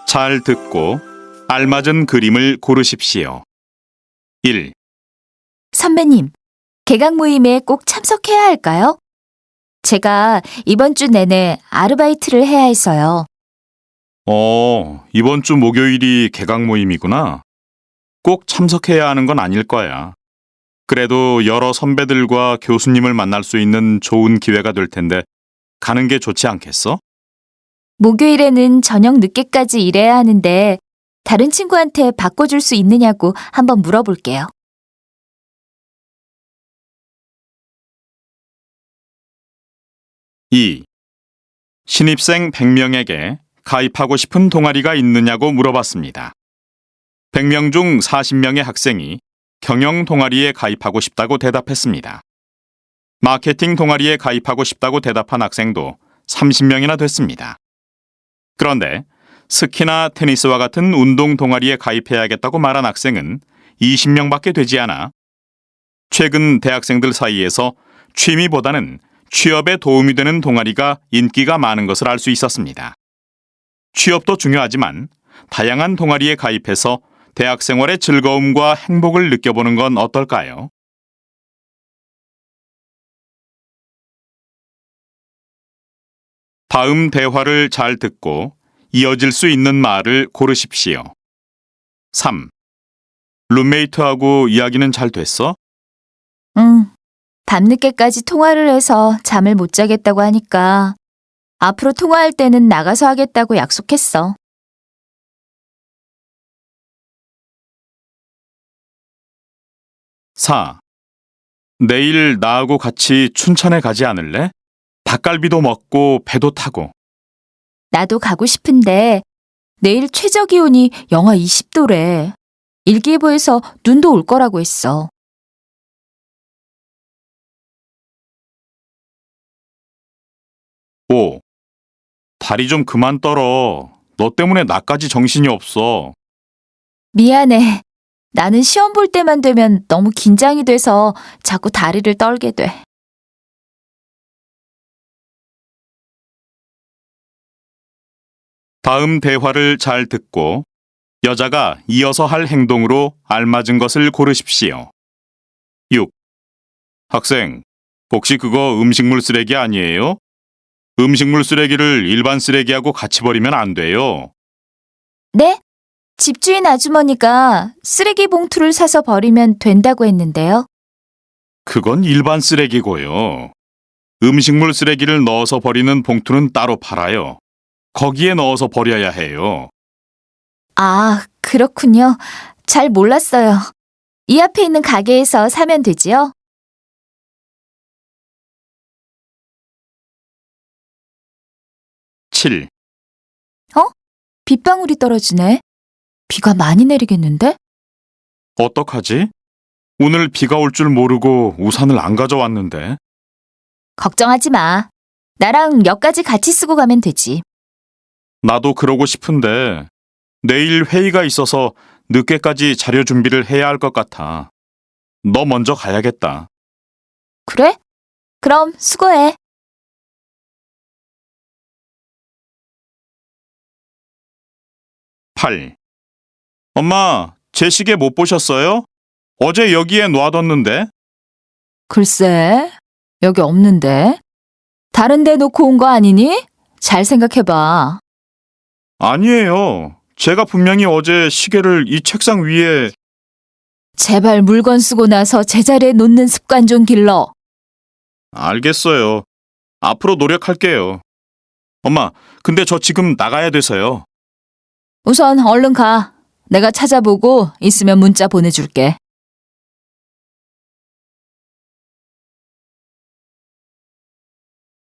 잘 듣고 알맞은 그림을 고르십시오. 1. 선배님, 개강 모임에 꼭 참석해야 할까요? 제가 이번 주 내내 아르바이트를 해야 해서요. 이번 주 목요일이 개강 모임이구나. 꼭 참석해야 하는 건 아닐 거야. 그래도 여러 선배들과 교수님을 만날 수 있는 좋은 기회가 될 텐데 가는 게 좋지 않겠어? 목요일에는 저녁 늦게까지 일해야 하는데 다른 친구한테 바꿔줄 수 있느냐고 한번 물어볼게요. 2. 신입생 100명에게 가입하고 싶은 동아리가 있느냐고 물어봤습니다. 100명 중 40명의 학생이 경영 동아리에 가입하고 싶다고 대답했습니다. 마케팅 동아리에 가입하고 싶다고 대답한 학생도 30명이나 됐습니다. 그런데 스키나 테니스와 같은 운동 동아리에 가입해야겠다고 말한 학생은 20명밖에 되지 않아 최근 대학생들 사이에서 취미보다는 취업에 도움이 되는 동아리가 인기가 많은 것을 알 수 있었습니다. 취업도 중요하지만 다양한 동아리에 가입해서 대학 생활의 즐거움과 행복을 느껴보는 건 어떨까요? 다음 대화를 잘 듣고 이어질 수 있는 말을 고르십시오. 3. 룸메이트하고 이야기는 잘 됐어? 밤늦게까지 통화를 해서 잠을 못 자겠다고 하니까 앞으로 통화할 때는 나가서 하겠다고 약속했어. 4. 내일 나하고 같이 춘천에 가지 않을래? 닭갈비도 먹고 배도 타고. 나도 가고 싶은데 내일 최저기온이 영하 20도래. 일기예보에서 눈도 올 거라고 했어. 5. 다리 좀 그만 떨어. 너 때문에 나까지 정신이 없어. 미안해. 나는 시험 볼 때만 되면 너무 긴장이 돼서 자꾸 다리를 떨게 돼. 다음 대화를 잘 듣고 여자가 이어서 할 행동으로 알맞은 것을 고르십시오. 6. 학생, 혹시 그거 음식물 쓰레기 아니에요? 음식물 쓰레기를 일반 쓰레기하고 같이 버리면 안 돼요. 네? 집주인 아주머니가 쓰레기 봉투를 사서 버리면 된다고 했는데요. 그건 일반 쓰레기고요. 음식물 쓰레기를 넣어서 버리는 봉투는 따로 팔아요. 거기에 넣어서 버려야 해요. 아, 그렇군요. 잘 몰랐어요. 이 앞에 있는 가게에서 사면 되지요? 7. 빗방울이 떨어지네. 비가 많이 내리겠는데? 어떡하지? 오늘 비가 올 줄 모르고 우산을 안 가져왔는데. 걱정하지 마. 나랑 역까지 같이 쓰고 가면 되지. 나도 그러고 싶은데 내일 회의가 있어서 늦게까지 자료 준비를 해야 할 것 같아. 너 먼저 가야겠다. 그래? 그럼 수고해. 8. 엄마, 제 시계 못 보셨어요? 어제 여기에 놔뒀는데. 글쎄, 여기 없는데. 다른 데 놓고 온 거 아니니? 잘 생각해봐. 아니에요. 제가 분명히 어제 시계를 이 책상 위에. 제발 물건 쓰고 나서 제자리에 놓는 습관 좀 길러. 알겠어요. 앞으로 노력할게요. 엄마, 근데 저 지금 나가야 돼서요. 우선 얼른 가. 내가 찾아보고 있으면 문자 보내줄게.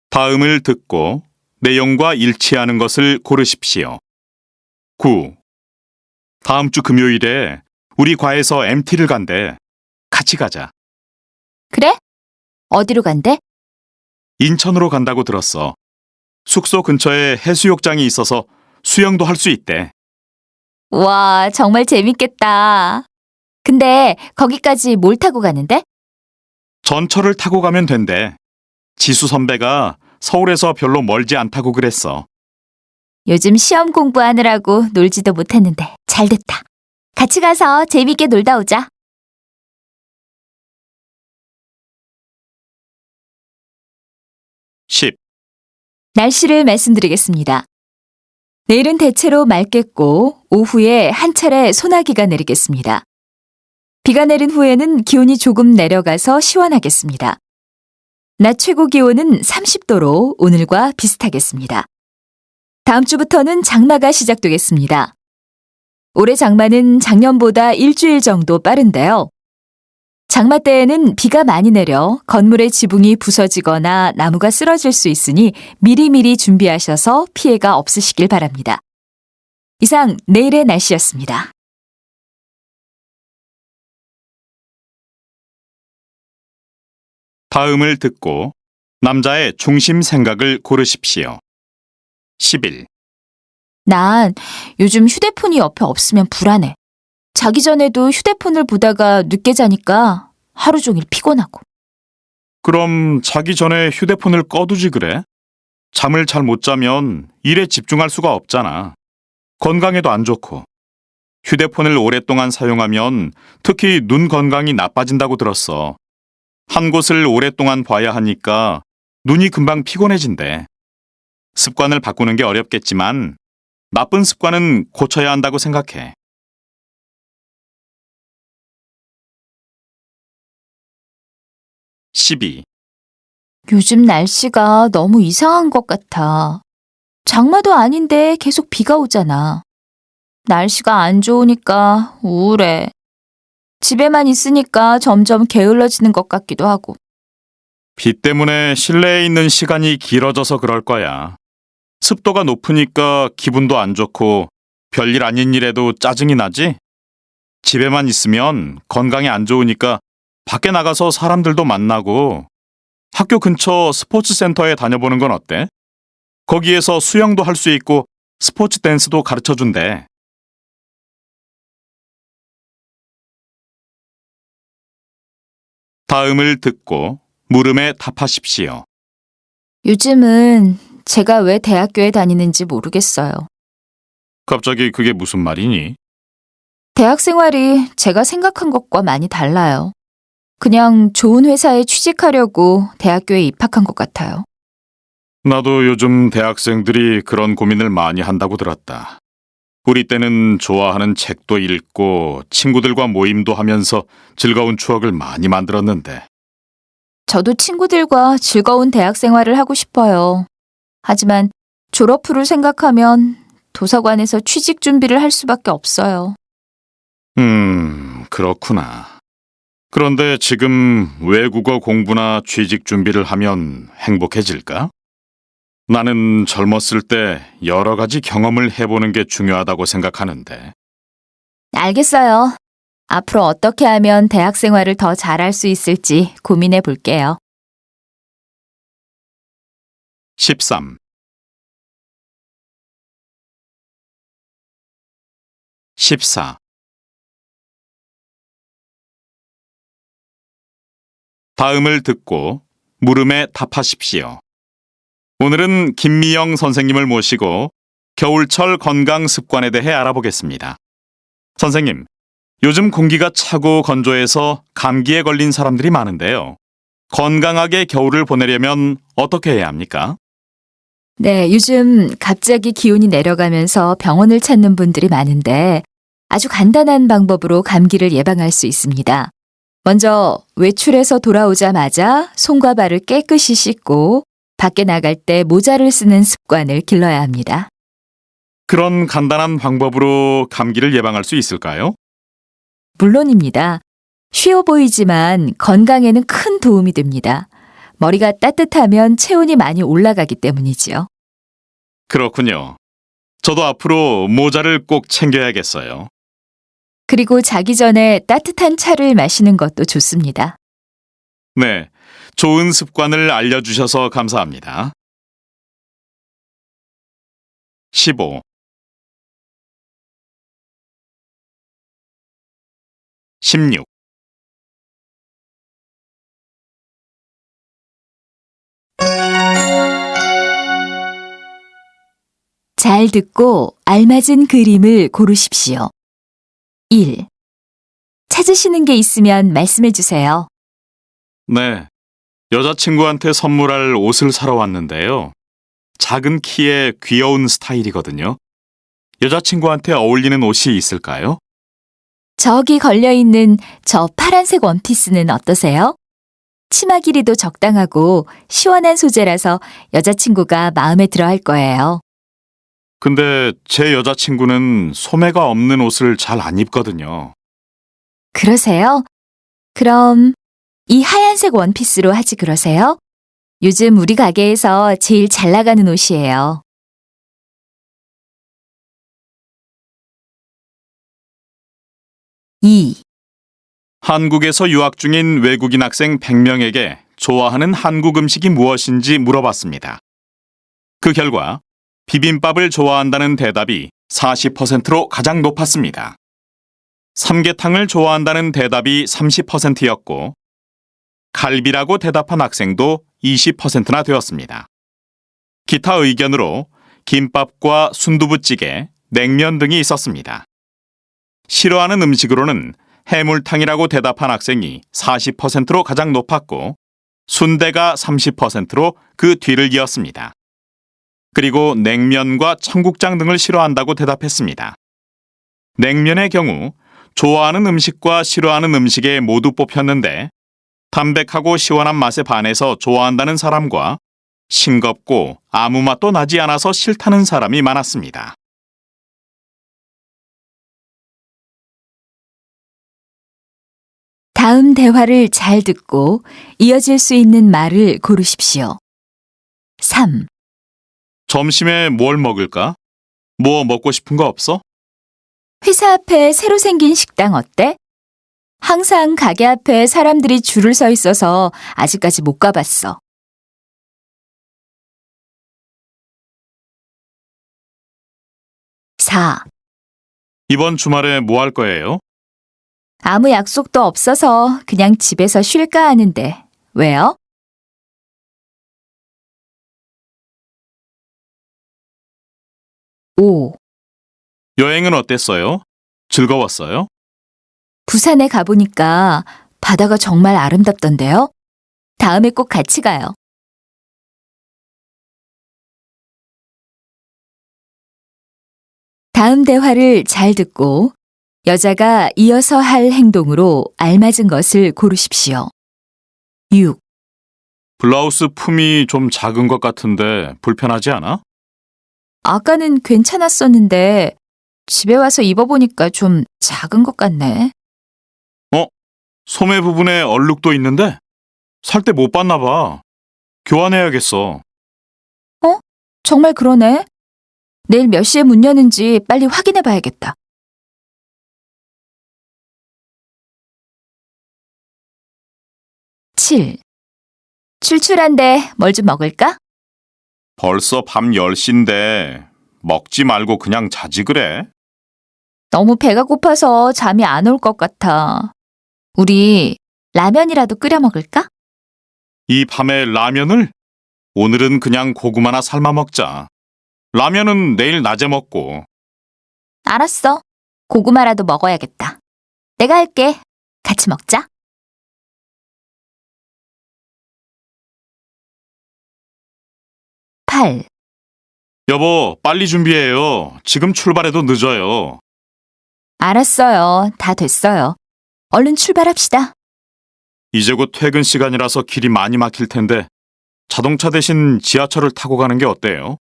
다음을 듣고 내용과 일치하는 것을 고르십시오. 9. 다음 주 금요일에 우리 과에서 MT를 간대. 같이 가자. 그래? 어디로 간대? 인천으로 간다고 들었어. 숙소 근처에 해수욕장이 있어서 수영도 할 수 있대. 와, 정말 재밌겠다. 근데 거기까지 뭘 타고 가는데? 전철을 타고 가면 된대. 지수 선배가 서울에서 별로 멀지 않다고 그랬어. 요즘 시험 공부하느라고 놀지도 못했는데 잘 됐다. 같이 가서 재미있게 놀다 오자. 10. 날씨를 말씀드리겠습니다. 내일은 대체로 맑겠고 오후에 한 차례 소나기가 내리겠습니다. 비가 내린 후에는 기온이 조금 내려가서 시원하겠습니다. 낮 최고 기온은 30도로 오늘과 비슷하겠습니다. 다음 주부터는 장마가 시작되겠습니다. 올해 장마는 작년보다 일주일 정도 빠른데요. 장마 때에는 비가 많이 내려 건물의 지붕이 부서지거나 나무가 쓰러질 수 있으니 미리미리 준비하셔서 피해가 없으시길 바랍니다. 이상 내일의 날씨였습니다. 다음을 듣고 남자의 중심 생각을 고르십시오. 11. 난 요즘 휴대폰이 옆에 없으면 불안해. 자기 전에도 휴대폰을 보다가 늦게 자니까 하루 종일 피곤하고. 그럼 자기 전에 휴대폰을 꺼두지 그래? 잠을 잘 못 자면 일에 집중할 수가 없잖아. 건강에도 안 좋고. 휴대폰을 오랫동안 사용하면 특히 눈 건강이 나빠진다고 들었어. 한 곳을 오랫동안 봐야 하니까 눈이 금방 피곤해진대. 습관을 바꾸는 게 어렵겠지만 나쁜 습관은 고쳐야 한다고 생각해. 12. 요즘 날씨가 너무 이상한 것 같아. 장마도 아닌데 계속 비가 오잖아. 날씨가 안 좋으니까 우울해. 집에만 있으니까 점점 게을러지는 것 같기도 하고. 비 때문에 실내에 있는 시간이 길어져서 그럴 거야. 습도가 높으니까 기분도 안 좋고 별일 아닌 일에도 짜증이 나지? 집에만 있으면 건강에 안 좋으니까 밖에 나가서 사람들도 만나고 학교 근처 스포츠 센터에 다녀보는 건 어때? 거기에서 수영도 할 수 있고 스포츠 댄스도 가르쳐 준대. 다음을 듣고 물음에 답하십시오. 요즘은 제가 왜 대학교에 다니는지 모르겠어요. 갑자기 그게 무슨 말이니? 대학 생활이 제가 생각한 것과 많이 달라요. 그냥 좋은 회사에 취직하려고 대학교에 입학한 것 같아요. 나도 요즘 대학생들이 그런 고민을 많이 한다고 들었다. 우리 때는 좋아하는 책도 읽고 친구들과 모임도 하면서 즐거운 추억을 많이 만들었는데. 저도 친구들과 즐거운 대학 생활을 하고 싶어요. 하지만 졸업 후를 생각하면 도서관에서 취직 준비를 할 수밖에 없어요. 그렇구나. 그런데 지금 외국어 공부나 취직 준비를 하면 행복해질까? 나는 젊었을 때 여러 가지 경험을 해보는 게 중요하다고 생각하는데. 알겠어요. 앞으로 어떻게 하면 대학 생활을 더 잘할 수 있을지 고민해 볼게요. 13. 14. 다음을 듣고 물음에 답하십시오. 오늘은 김미영 선생님을 모시고 겨울철 건강 습관에 대해 알아보겠습니다. 선생님, 요즘 공기가 차고 건조해서 감기에 걸린 사람들이 많은데요. 건강하게 겨울을 보내려면 어떻게 해야 합니까? 네, 요즘 갑자기 기온이 내려가면서 병원을 찾는 분들이 많은데 아주 간단한 방법으로 감기를 예방할 수 있습니다. 먼저 외출해서 돌아오자마자 손과 발을 깨끗이 씻고 밖에 나갈 때 모자를 쓰는 습관을 길러야 합니다. 그런 간단한 방법으로 감기를 예방할 수 있을까요? 물론입니다. 쉬워 보이지만 건강에는 큰 도움이 됩니다. 머리가 따뜻하면 체온이 많이 올라가기 때문이지요. 그렇군요. 저도 앞으로 모자를 꼭 챙겨야겠어요. 그리고 자기 전에 따뜻한 차를 마시는 것도 좋습니다. 네, 좋은 습관을 알려주셔서 감사합니다. 15. 16. 잘 듣고 알맞은 그림을 고르십시오. 1. 찾으시는 게 있으면 말씀해 주세요. 네. 여자친구한테 선물할 옷을 사러 왔는데요. 작은 키에 귀여운 스타일이거든요. 여자친구한테 어울리는 옷이 있을까요? 저기 걸려있는 저 파란색 원피스는 어떠세요? 치마 길이도 적당하고 시원한 소재라서 여자친구가 마음에 들어 할 거예요. 근데 제 여자친구는 소매가 없는 옷을 잘 안 입거든요. 그러세요? 그럼 이 하얀색 원피스로 하지 그러세요? 요즘 우리 가게에서 제일 잘 나가는 옷이에요. 2. 한국에서 유학 중인 외국인 학생 100명에게 좋아하는 한국 음식이 무엇인지 물어봤습니다. 그 결과 비빔밥을 좋아한다는 대답이 40%로 가장 높았습니다. 삼계탕을 좋아한다는 대답이 30%였고 갈비라고 대답한 학생도 20%나 되었습니다. 기타 의견으로 김밥과 순두부찌개, 냉면 등이 있었습니다. 싫어하는 음식으로는 해물탕이라고 대답한 학생이 40%로 가장 높았고 순대가 30%로 그 뒤를 이었습니다. 그리고 냉면과 청국장 등을 싫어한다고 대답했습니다. 냉면의 경우 좋아하는 음식과 싫어하는 음식에 모두 뽑혔는데 담백하고 시원한 맛에 반해서 좋아한다는 사람과 싱겁고 아무 맛도 나지 않아서 싫다는 사람이 많았습니다. 다음 대화를 잘 듣고 이어질 수 있는 말을 고르십시오. 3. 점심에 뭘 먹을까? 뭐 먹고 싶은 거 없어? 회사 앞에 새로 생긴 식당 어때? 항상 가게 앞에 사람들이 줄을 서 있어서 아직까지 못 가봤어. 4. 이번 주말에 뭐 할 거예요? 아무 약속도 없어서 그냥 집에서 쉴까 하는데 왜요? 5. 여행은 어땠어요? 즐거웠어요? 부산에 가보니까 바다가 정말 아름답던데요? 다음에 꼭 같이 가요. 다음 대화를 잘 듣고 여자가 이어서 할 행동으로 알맞은 것을 고르십시오. 6. 블라우스 품이 좀 작은 것 같은데 불편하지 않아? 아까는 괜찮았었는데 집에 와서 입어보니까 좀 작은 것 같네. 소매 부분에 얼룩도 있는데 살 때 못 봤나 봐. 교환해야겠어. 정말 그러네. 내일 몇 시에 문 여는지 빨리 확인해 봐야겠다. 7. 출출한데 뭘 좀 먹을까? 벌써 밤 10시인데 먹지 말고 그냥 자지 그래? 너무 배가 고파서 잠이 안 올 것 같아. 우리 라면이라도 끓여 먹을까? 이 밤에 라면을? 오늘은 그냥 고구마나 삶아 먹자. 라면은 내일 낮에 먹고. 알았어. 고구마라도 먹어야겠다. 내가 할게. 같이 먹자. 8. 여보, 빨리 준비해요. 지금 출발해도 늦어요. 알았어요. 다 됐어요. 얼른 출발합시다. 이제 곧 퇴근 시간이라서 길이 많이 막힐 텐데 자동차 대신 지하철을 타고 가는 게 어때요?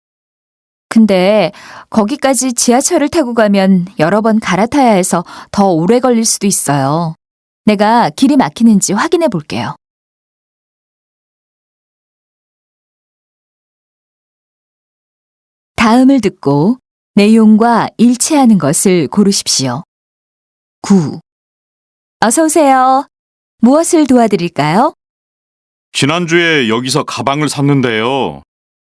근데 거기까지 지하철을 타고 가면 여러 번 갈아타야 해서 더 오래 걸릴 수도 있어요. 내가 길이 막히는지 확인해 볼게요. 다음을 듣고 내용과 일치하는 것을 고르십시오. 9. 어서 오세요. 무엇을 도와드릴까요? 지난주에 여기서 가방을 샀는데요.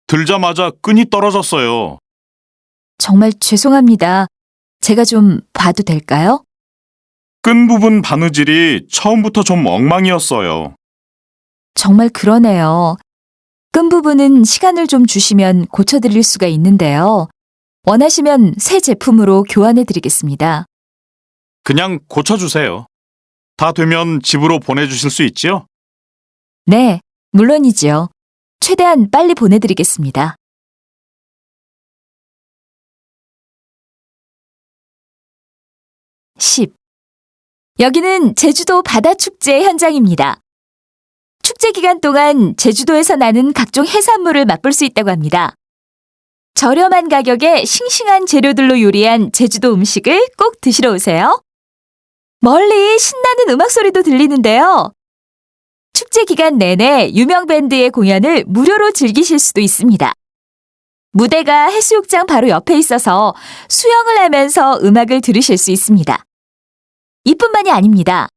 들자마자 끈이 떨어졌어요. 정말 죄송합니다. 제가 좀 봐도 될까요? 끈 부분 바느질이 처음부터 좀 엉망이었어요. 정말 그러네요. 끈 부분은 시간을 좀 주시면 고쳐드릴 수가 있는데요. 원하시면 새 제품으로 교환해 드리겠습니다. 그냥 고쳐주세요. 다 되면 집으로 보내주실 수 있지요? 네, 물론이지요. 최대한 빨리 보내드리겠습니다. 10. 여기는 제주도 바다축제 현장입니다. 축제 기간 동안 제주도에서 나는 각종 해산물을 맛볼 수 있다고 합니다. 저렴한 가격에 싱싱한 재료들로 요리한 제주도 음식을 꼭 드시러 오세요. 멀리 신나는 음악 소리도 들리는데요. 축제 기간 내내 유명 밴드의 공연을 무료로 즐기실 수도 있습니다. 무대가 해수욕장 바로 옆에 있어서 수영을 하면서 음악을 들으실 수 있습니다. 이뿐만이 아닙니다.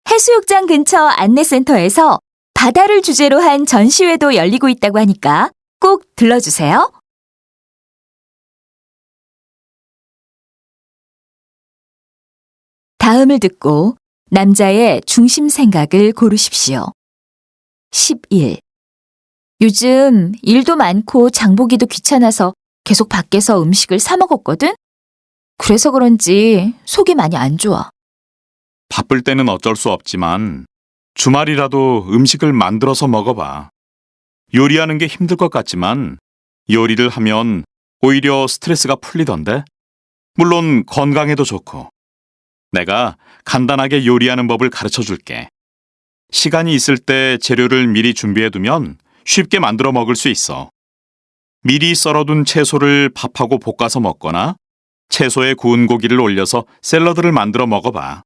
해수욕장 근처 안내센터에서 바다를 주제로 한 전시회도 열리고 있다고 하니까 꼭 들러주세요. 다음을 듣고 남자의 중심 생각을 고르십시오. 11. 요즘 일도 많고 장보기도 귀찮아서 계속 밖에서 음식을 사 먹었거든? 그래서 그런지 속이 많이 안 좋아. 바쁠 때는 어쩔 수 없지만 주말이라도 음식을 만들어서 먹어봐. 요리하는 게 힘들 것 같지만 요리를 하면 오히려 스트레스가 풀리던데? 물론 건강에도 좋고. 내가 간단하게 요리하는 법을 가르쳐 줄게. 시간이 있을 때 재료를 미리 준비해두면 쉽게 만들어 먹을 수 있어. 미리 썰어둔 채소를 밥하고 볶아서 먹거나 채소에 구운 고기를 올려서 샐러드를 만들어 먹어봐.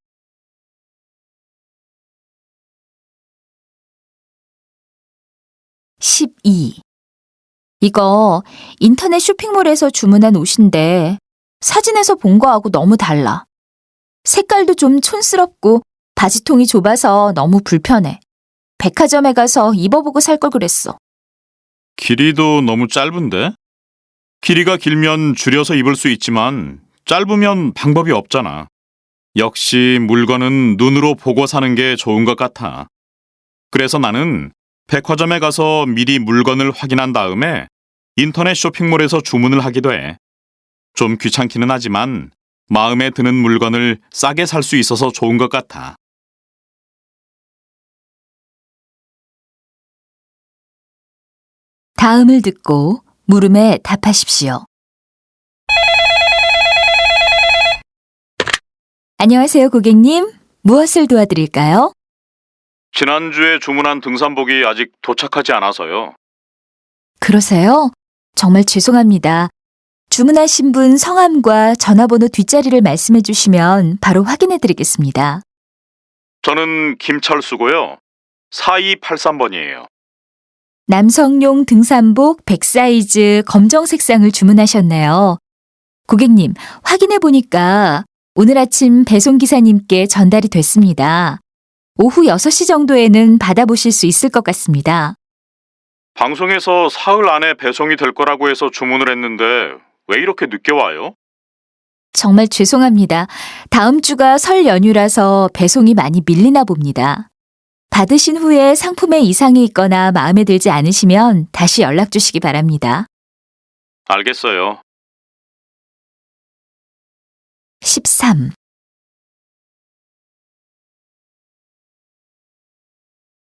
12. 이거 인터넷 쇼핑몰에서 주문한 옷인데 사진에서 본 거하고 너무 달라. 색깔도 좀 촌스럽고 바지통이 좁아서 너무 불편해. 백화점에 가서 입어보고 살 걸 그랬어. 길이도 너무 짧은데? 길이가 길면 줄여서 입을 수 있지만 짧으면 방법이 없잖아. 역시 물건은 눈으로 보고 사는 게 좋은 것 같아. 그래서 나는 백화점에 가서 미리 물건을 확인한 다음에 인터넷 쇼핑몰에서 주문을 하기도 해. 좀 귀찮기는 하지만 마음에 드는 물건을 싸게 살 수 있어서 좋은 것 같아. 다음을 듣고 물음에 답하십시오. 안녕하세요, 고객님. 무엇을 도와드릴까요? 지난주에 주문한 등산복이 아직 도착하지 않아서요. 그러세요? 정말 죄송합니다. 주문하신 분 성함과 전화번호 뒷자리를 말씀해 주시면 바로 확인해 드리겠습니다. 저는 김철수고요. 4283번이에요. 남성용 등산복 100사이즈 검정 색상을 주문하셨네요. 고객님, 확인해 보니까 오늘 아침 배송기사님께 전달이 됐습니다. 오후 6시 정도에는 받아보실 수 있을 것 같습니다. 방송에서 사흘 안에 배송이 될 거라고 해서 주문을 했는데 왜 이렇게 늦게 와요? 정말 죄송합니다. 다음 주가 설 연휴라서 배송이 많이 밀리나 봅니다. 받으신 후에 상품에 이상이 있거나 마음에 들지 않으시면 다시 연락 주시기 바랍니다. 알겠어요. 13.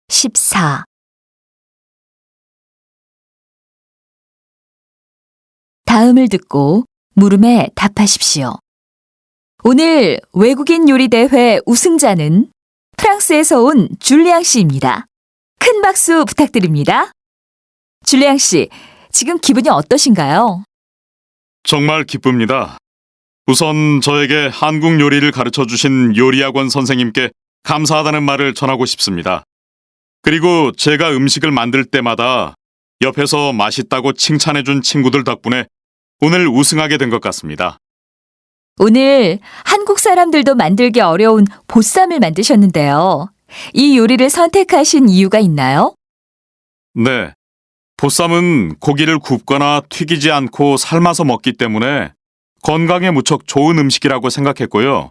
14. 다음을 듣고 물음에 답하십시오. 오늘 외국인 요리 대회 우승자는 프랑스에서 온 줄리앙 씨입니다. 큰 박수 부탁드립니다. 줄리앙 씨, 지금 기분이 어떠신가요? 정말 기쁩니다. 우선 저에게 한국 요리를 가르쳐 주신 요리학원 선생님께 감사하다는 말을 전하고 싶습니다. 그리고 제가 음식을 만들 때마다 옆에서 맛있다고 칭찬해 준 친구들 덕분에 오늘 우승하게 된 것 같습니다. 오늘 한국 사람들도 만들기 어려운 보쌈을 만드셨는데요. 이 요리를 선택하신 이유가 있나요? 네. 보쌈은 고기를 굽거나 튀기지 않고 삶아서 먹기 때문에 건강에 무척 좋은 음식이라고 생각했고요.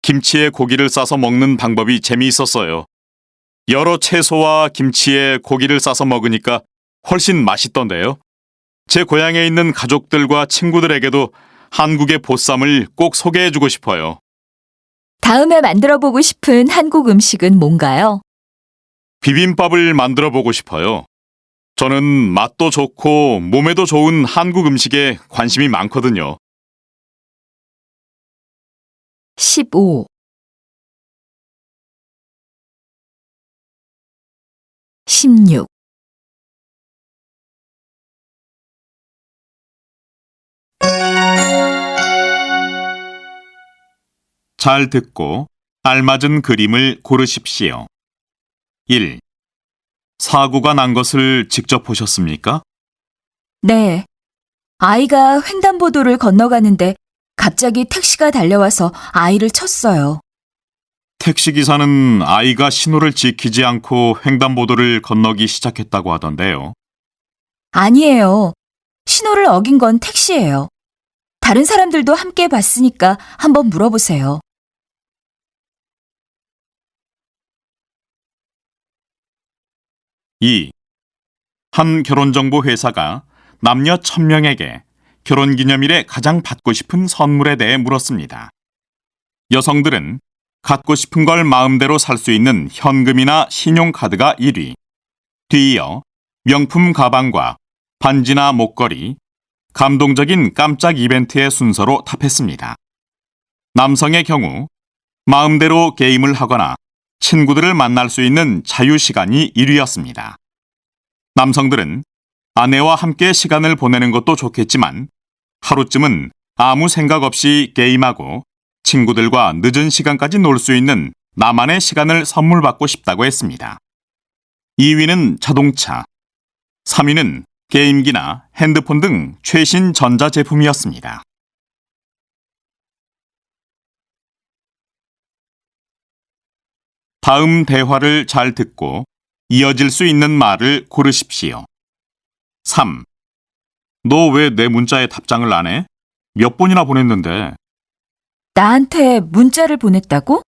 김치에 고기를 싸서 먹는 방법이 재미있었어요. 여러 채소와 김치에 고기를 싸서 먹으니까 훨씬 맛있던데요. 제 고향에 있는 가족들과 친구들에게도 한국의 보쌈을 꼭 소개해주고 싶어요. 다음에 만들어 보고 싶은 한국 음식은 뭔가요? 비빔밥을 만들어 보고 싶어요. 저는 맛도 좋고 몸에도 좋은 한국 음식에 관심이 많거든요. 15. 16. 잘 듣고 알맞은 그림을 고르십시오. 1. 사고가 난 것을 직접 보셨습니까? 네. 아이가 횡단보도를 건너가는데 갑자기 택시가 달려와서 아이를 쳤어요. 택시기사는 아이가 신호를 지키지 않고 횡단보도를 건너기 시작했다고 하던데요. 아니에요. 신호를 어긴 건 택시예요. 다른 사람들도 함께 봤으니까 한번 물어보세요. 2. 한 결혼정보 회사가 남녀 1000명에게 결혼기념일에 가장 받고 싶은 선물에 대해 물었습니다. 여성들은 갖고 싶은 걸 마음대로 살 수 있는 현금이나 신용카드가 1위, 뒤이어 명품 가방과 반지나 목걸이, 감동적인 깜짝 이벤트의 순서로 탑했습니다. 남성의 경우 마음대로 게임을 하거나 친구들을 만날 수 있는 자유시간이 1위였습니다. 남성들은 아내와 함께 시간을 보내는 것도 좋겠지만 하루쯤은 아무 생각 없이 게임하고 친구들과 늦은 시간까지 놀 수 있는 나만의 시간을 선물 받고 싶다고 했습니다. 2위는 자동차, 3위는 게임기나 핸드폰 등 최신 전자제품이었습니다. 다음 대화를 잘 듣고 이어질 수 있는 말을 고르십시오. 3. 너 왜 내 문자에 답장을 안 해? 몇 번이나 보냈는데. 나한테 문자를 보냈다고?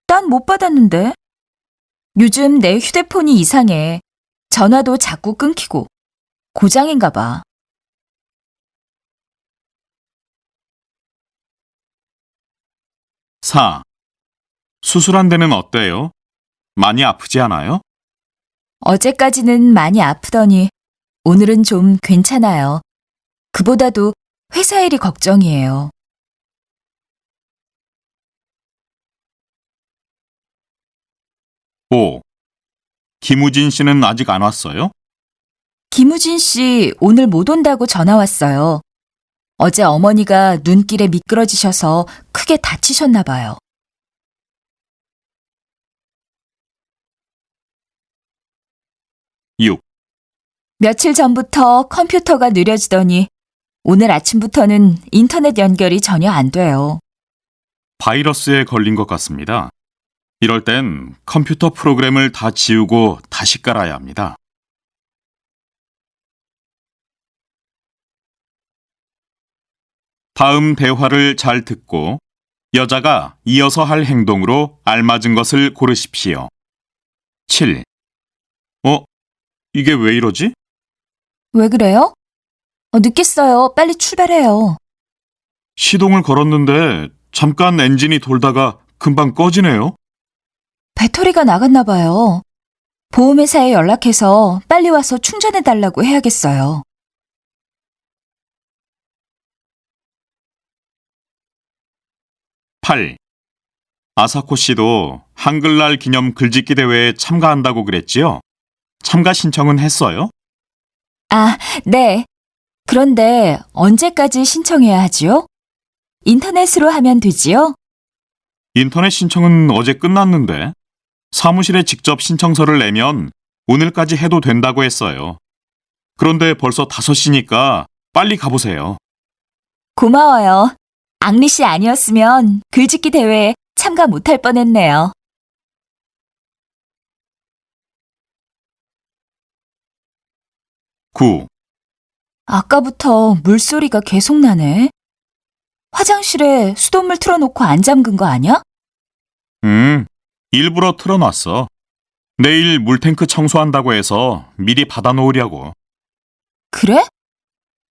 난 못 받았는데. 요즘 내 휴대폰이 이상해. 전화도 자꾸 끊기고. 고장인가 봐. 4. 수술한 데는 어때요? 많이 아프지 않아요? 어제까지는 많이 아프더니 오늘은 좀 괜찮아요. 그보다도 회사 일이 걱정이에요. 5. 김우진 씨는 아직 안 왔어요? 김우진 씨 오늘 못 온다고 전화 왔어요. 어제 어머니가 눈길에 미끄러지셔서 크게 다치셨나 봐요. 6. 며칠 전부터 컴퓨터가 느려지더니 오늘 아침부터는 인터넷 연결이 전혀 안 돼요. 바이러스에 걸린 것 같습니다. 이럴 땐 컴퓨터 프로그램을 다 지우고 다시 깔아야 합니다. 다음 대화를 잘 듣고 여자가 이어서 할 행동으로 알맞은 것을 고르십시오. 7. 이게 왜 이러지? 왜 그래요? 늦겠어요. 빨리 출발해요. 시동을 걸었는데 잠깐 엔진이 돌다가 금방 꺼지네요. 배터리가 나갔나 봐요. 보험회사에 연락해서 빨리 와서 충전해달라고 해야겠어요. 8. 아사코 씨도 한글날 기념 글짓기 대회에 참가한다고 그랬지요? 참가 신청은 했어요? 아, 네. 그런데 언제까지 신청해야 하지요? 인터넷으로 하면 되지요? 인터넷 신청은 어제 끝났는데 사무실에 직접 신청서를 내면 오늘까지 해도 된다고 했어요. 그런데 벌써 5시니까 빨리 가보세요. 고마워요. 앙리 씨 아니었으면 글짓기 대회에 참가 못할 뻔했네요. 9. 아까부터 물소리가 계속 나네. 화장실에 수돗물 틀어놓고 안 잠근 거 아니야? 일부러 틀어놨어. 내일 물탱크 청소한다고 해서 미리 받아놓으려고. 그래?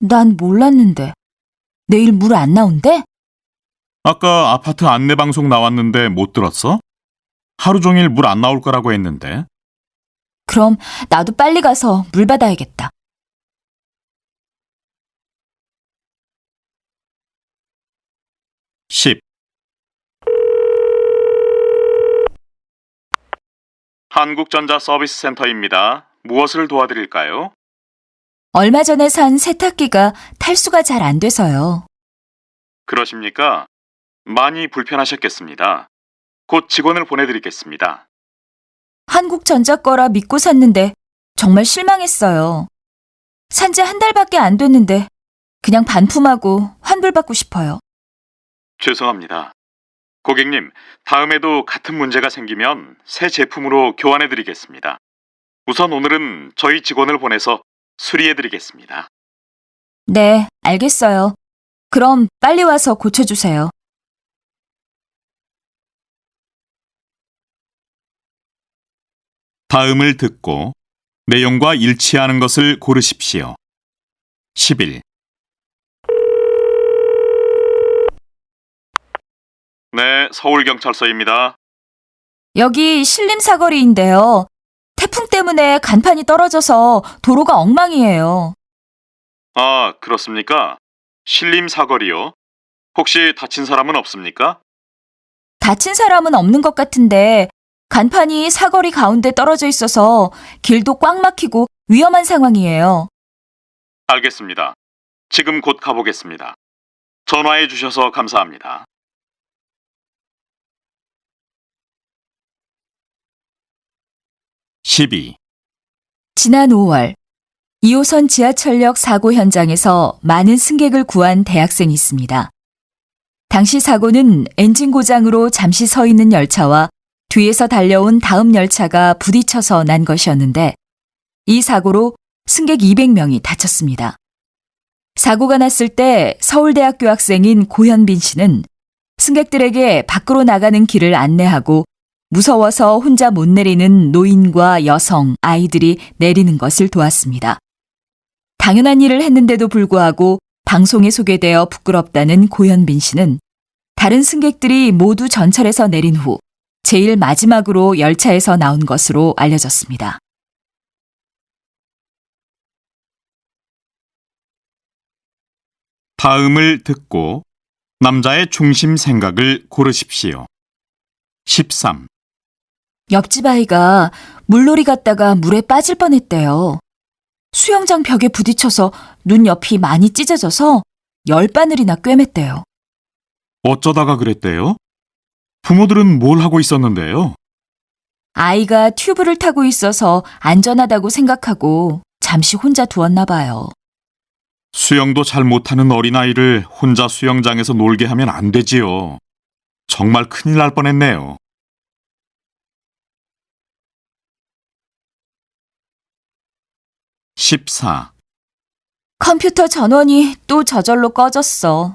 난 몰랐는데. 내일 물 안 나온대? 아까 아파트 안내방송 나왔는데 못 들었어? 하루 종일 물 안 나올 거라고 했는데. 그럼 나도 빨리 가서 물 받아야겠다. (10) 한국전자 서비스 센터입니다. 무엇을 도와드릴까요? 얼마 전에 산 세탁기가 탈수가 잘 안 돼서요. 그러십니까? 많이 불편하셨겠습니다. 곧 직원을 보내드리겠습니다. 한국전자 거라 믿고 샀는데 정말 실망했어요. 산지 한 달밖에 안 됐는데 그냥 반품하고 환불받고 싶어요. 죄송합니다. 고객님, 다음에도 같은 문제가 생기면 새 제품으로 교환해드리겠습니다. 우선 오늘은 저희 직원을 보내서 수리해드리겠습니다. 네, 알겠어요. 그럼 빨리 와서 고쳐주세요. 다음을 듣고 내용과 일치하는 것을 고르십시오. 11. 네, 서울경찰서입니다. 여기 신림사거리인데요. 태풍 때문에 간판이 떨어져서 도로가 엉망이에요. 아, 그렇습니까? 신림사거리요? 혹시 다친 사람은 없습니까? 다친 사람은 없는 것 같은데 간판이 사거리 가운데 떨어져 있어서 길도 꽉 막히고 위험한 상황이에요. 알겠습니다. 지금 곧 가보겠습니다. 전화해 주셔서 감사합니다. (12) 지난 5월 2호선 지하철역 사고 현장에서 많은 승객을 구한 대학생이 있습니다. 당시 사고는 엔진 고장으로 잠시 서 있는 열차와 뒤에서 달려온 다음 열차가 부딪혀서 난 것이었는데 이 사고로 승객 200명이 다쳤습니다. 사고가 났을 때 서울대학교 학생인 고현빈 씨는 승객들에게 밖으로 나가는 길을 안내하고 무서워서 혼자 못 내리는 노인과 여성, 아이들이 내리는 것을 도왔습니다. 당연한 일을 했는데도 불구하고 방송에 소개되어 부끄럽다는 고현빈 씨는 다른 승객들이 모두 전철에서 내린 후 제일 마지막으로 열차에서 나온 것으로 알려졌습니다. 다음을 듣고 남자의 중심 생각을 고르십시오. 13. 옆집 아이가 물놀이 갔다가 물에 빠질 뻔했대요. 수영장 벽에 부딪혀서 눈 옆이 많이 찢어져서 10바늘이나 꿰맸대요. 어쩌다가 그랬대요? 부모들은 뭘 하고 있었는데요? 아이가 튜브를 타고 있어서 안전하다고 생각하고 잠시 혼자 두었나 봐요. 수영도 잘 못하는 어린아이를 혼자 수영장에서 놀게 하면 안 되지요. 정말 큰일 날 뻔했네요. 14. 컴퓨터 전원이 또 저절로 꺼졌어.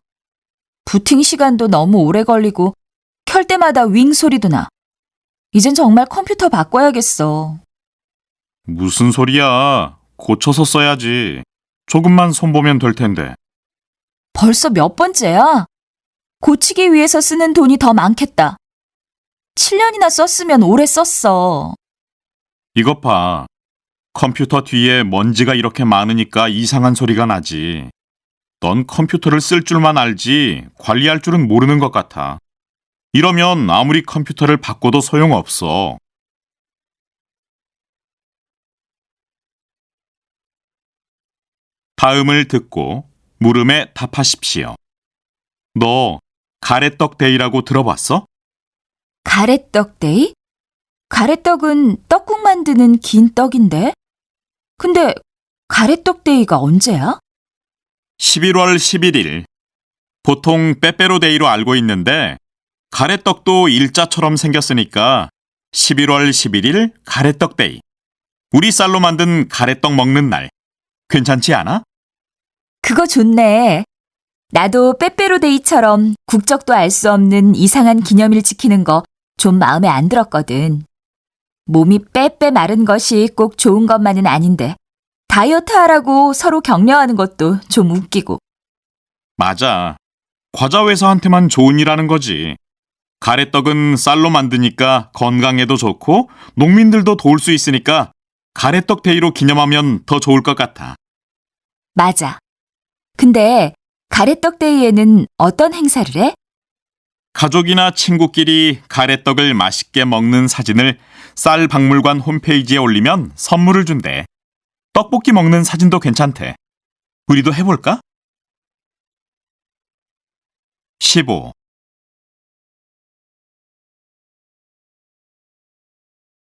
부팅 시간도 너무 오래 걸리고 켤 때마다 윙 소리도 나. 이젠 정말 컴퓨터 바꿔야겠어. 무슨 소리야. 고쳐서 써야지. 조금만 손보면 될 텐데. 벌써 몇 번째야? 고치기 위해서 쓰는 돈이 더 많겠다. 7년이나 썼으면 오래 썼어. 이것 봐. 컴퓨터 뒤에 먼지가 이렇게 많으니까 이상한 소리가 나지. 넌 컴퓨터를 쓸 줄만 알지 관리할 줄은 모르는 것 같아. 이러면 아무리 컴퓨터를 바꿔도 소용없어. 다음을 듣고 물음에 답하십시오. 너 가래떡 데이라고 들어봤어? 가래떡 데이? 가래떡은 떡국 만드는 긴 떡인데? 근데 가래떡 데이가 언제야? 11월 11일. 보통 빼빼로 데이로 알고 있는데 가래떡도 일자처럼 생겼으니까 11월 11일 가래떡 데이. 우리 쌀로 만든 가래떡 먹는 날. 괜찮지 않아? 그거 좋네. 나도 빼빼로데이처럼 국적도 알 수 없는 이상한 기념일 지키는 거 좀 마음에 안 들었거든. 몸이 빼빼 마른 것이 꼭 좋은 것만은 아닌데 다이어트 하라고 서로 격려하는 것도 좀 웃기고. 맞아. 과자 회사한테만 좋은 일 하는 거지. 가래떡은 쌀로 만드니까 건강에도 좋고 농민들도 도울 수 있으니까 가래떡 데이로 기념하면 더 좋을 것 같아. 맞아. 근데 가래떡 데이에는 어떤 행사를 해? 가족이나 친구끼리 가래떡을 맛있게 먹는 사진을 쌀 박물관 홈페이지에 올리면 선물을 준대. 떡볶이 먹는 사진도 괜찮대. 우리도 해볼까? 15.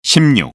16.